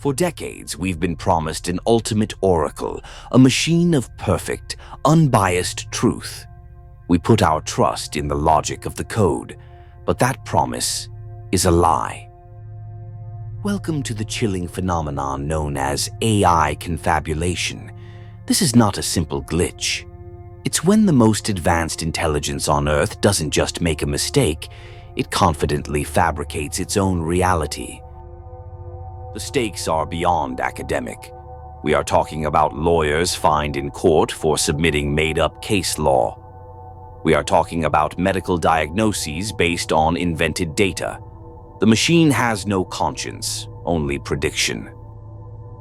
For decades, we've been promised an ultimate oracle, a machine of perfect, unbiased truth. We put our trust in the logic of the code, but that promise is a lie. Welcome to the chilling phenomenon known as AI Confabulation. This is not a simple glitch. It's when the most advanced intelligence on Earth doesn't just make a mistake, it confidently fabricates its own reality. The stakes are beyond academic. We are talking about lawyers fined in court for submitting made-up case law. We are talking about medical diagnoses based on invented data. The machine has no conscience, only prediction.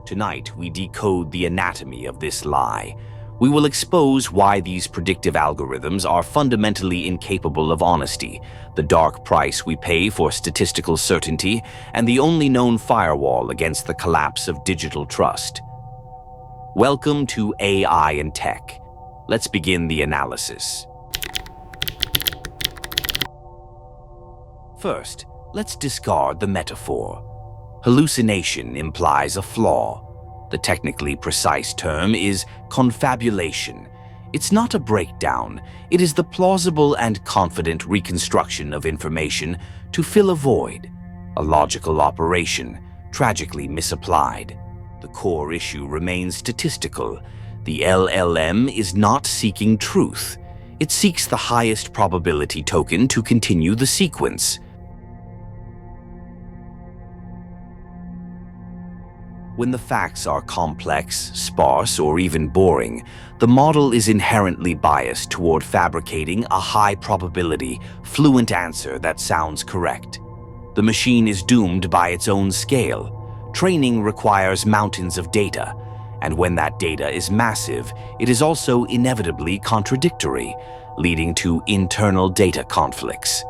Tonight, we decode the anatomy of this lie. We will expose why these predictive algorithms are fundamentally incapable of honesty, the dark price we pay for statistical certainty, and the only known firewall against the collapse of digital trust. Welcome to AI and Tech. Let's begin the analysis. First, let's discard the metaphor. Hallucination implies a flaw. The technically precise term is confabulation. It's not a breakdown, it is the plausible and confident reconstruction of information to fill a void, a logical operation, tragically misapplied. The core issue remains statistical. The LLM is not seeking truth. It seeks the highest probability token to continue the sequence. When the facts are complex, sparse, or even boring, the model is inherently biased toward fabricating a high-probability, fluent answer that sounds correct. The machine is doomed by its own scale. Training requires mountains of data, and when that data is massive, it is also inevitably contradictory, leading to internal data conflicts.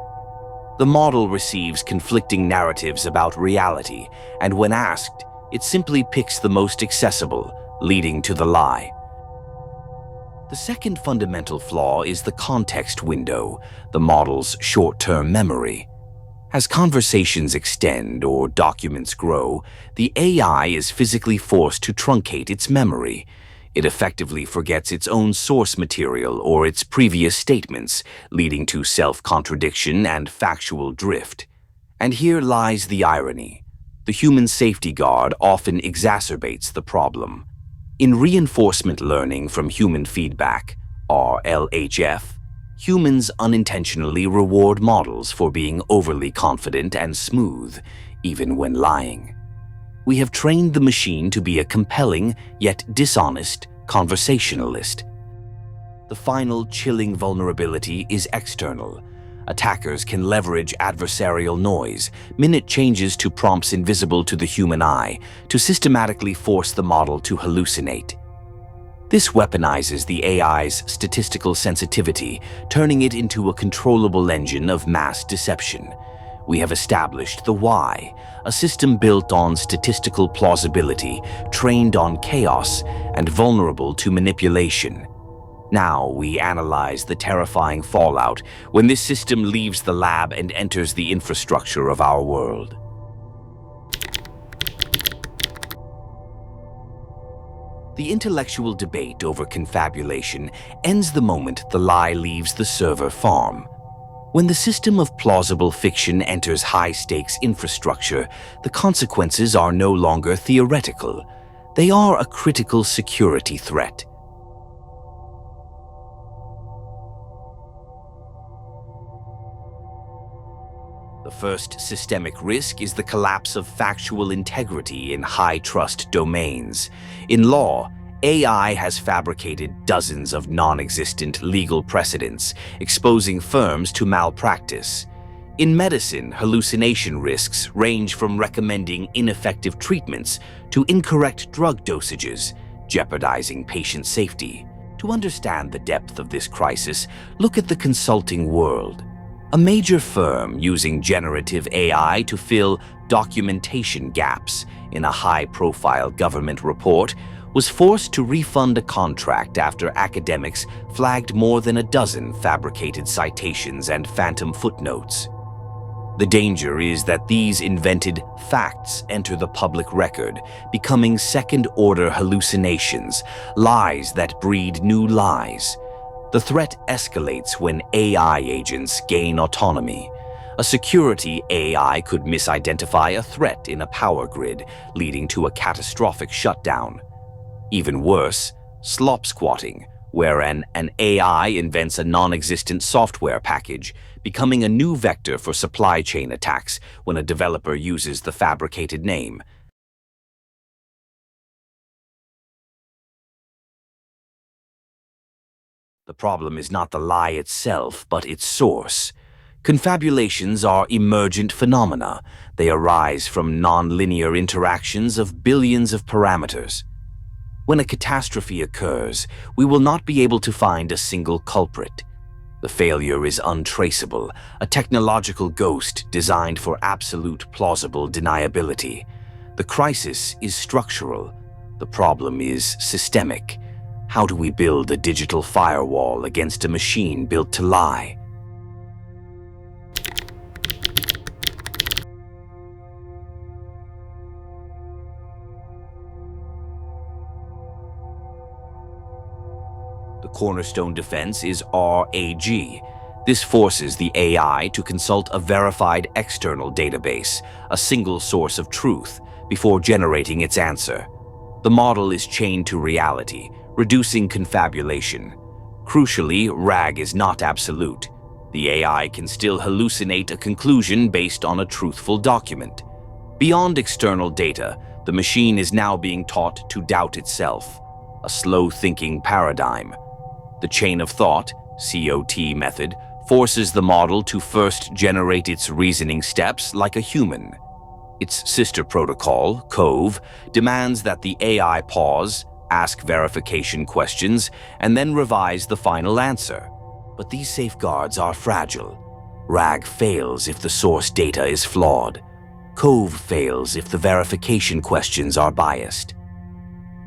The model receives conflicting narratives about reality, and when asked, it simply picks the most accessible, leading to the lie. The second fundamental flaw is the context window, the model's short-term memory. As conversations extend or documents grow, the AI is physically forced to truncate its memory. It effectively forgets its own source material or its previous statements, leading to self-contradiction and factual drift. And here lies the irony. The human safety guard often exacerbates the problem. In reinforcement learning from human feedback, RLHF, humans unintentionally reward models for being overly confident and smooth, even when lying. We have trained the machine to be a compelling, yet dishonest, conversationalist. The final chilling vulnerability is external. Attackers can leverage adversarial noise, minute changes to prompts invisible to the human eye, to systematically force the model to hallucinate. This weaponizes the AI's statistical sensitivity, turning it into a controllable engine of mass deception. We have established the why, a system built on statistical plausibility, trained on chaos, and vulnerable to manipulation. Now we analyze the terrifying fallout when this system leaves the lab and enters the infrastructure of our world. The intellectual debate over confabulation ends the moment the lie leaves the server farm. When the system of plausible fiction enters high-stakes infrastructure, the consequences are no longer theoretical. They are a critical security threat. The first systemic risk is the collapse of factual integrity in high-trust domains. In law, AI has fabricated dozens of non-existent legal precedents, exposing firms to malpractice. In medicine, hallucination risks range from recommending ineffective treatments to incorrect drug dosages, jeopardizing patient safety. To understand the depth of this crisis, look at the consulting world. A major firm using generative AI to fill documentation gaps in a high-profile government report was forced to refund a contract after academics flagged more than a dozen fabricated citations and phantom footnotes. The danger is that these invented facts enter the public record, becoming second-order hallucinations, lies that breed new lies. The threat escalates when AI agents gain autonomy. A security AI could misidentify a threat in a power grid, leading to a catastrophic shutdown. Even worse, slop squatting, where an AI invents a non-existent software package, becoming a new vector for supply chain attacks when a developer uses the fabricated name. The problem is not the lie itself, but its source. Confabulations are emergent phenomena. They arise from non-linear interactions of billions of parameters. When a catastrophe occurs, we will not be able to find a single culprit. The failure is untraceable, a technological ghost designed for absolute plausible deniability. The crisis is structural. The problem is systemic. How do we build a digital firewall against a machine built to lie? The cornerstone defense is RAG. This forces the AI to consult a verified external database, a single source of truth, before generating its answer. The model is chained to reality, reducing confabulation. Crucially, RAG is not absolute. The AI can still hallucinate a conclusion based on a truthful document. Beyond external data, the machine is now being taught to doubt itself, a slow-thinking paradigm. The chain of thought, COT method, forces the model to first generate its reasoning steps like a human. Its sister protocol, COVE, demands that the AI pause, ask verification questions, and then revise the final answer. But these safeguards are fragile. RAG fails if the source data is flawed. COVE fails if the verification questions are biased.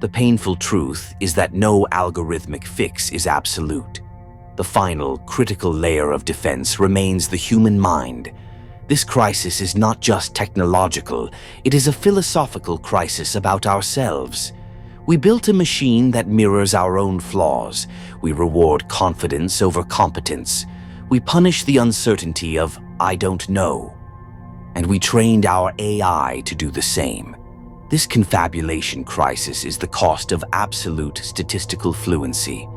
The painful truth is that no algorithmic fix is absolute. The final, critical layer of defense remains the human mind. This crisis is not just technological, it is a philosophical crisis about ourselves. We built a machine that mirrors our own flaws. We reward confidence over competence. We punish the uncertainty of "I don't know." And we trained our AI to do the same. This confabulation crisis is the cost of absolute statistical fluency.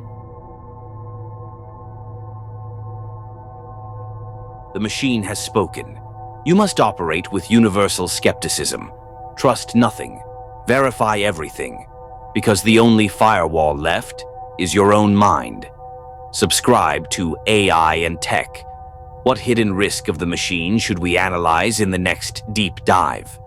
The machine has spoken. You must operate with universal skepticism. Trust nothing. Verify everything. Because the only firewall left is your own mind. Subscribe to AI and Tech. What hidden risk of the machine should we analyze in the next deep dive?